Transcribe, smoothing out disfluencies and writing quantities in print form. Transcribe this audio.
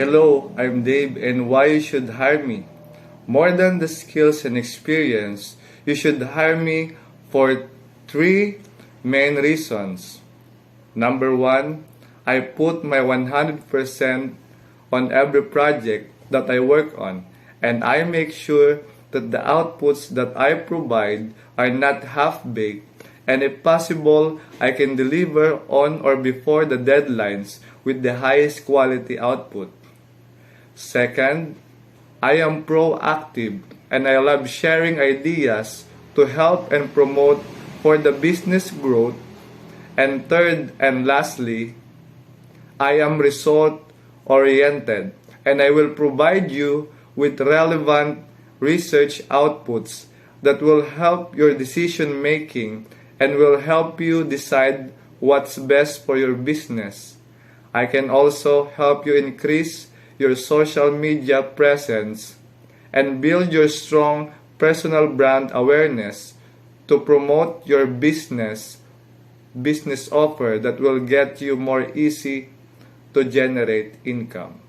Hello, I'm Dave, and why you should hire me? More than the skills and experience, you should hire me for three main reasons. Number one, I put my 100% on every project that I work on, and I make sure that the outputs that I provide are not half-baked, and if possible, I can deliver on or before the deadlines with the highest quality output. Second, I am proactive and I love sharing ideas to help and promote for the business growth. And third and lastly, I am result oriented and I will provide you with relevant research outputs that will help your decision making and will help you decide what's best for your business. I can also help you increase your social media presence and build your strong personal brand awareness to promote your business offer that will get you more easy to generate income.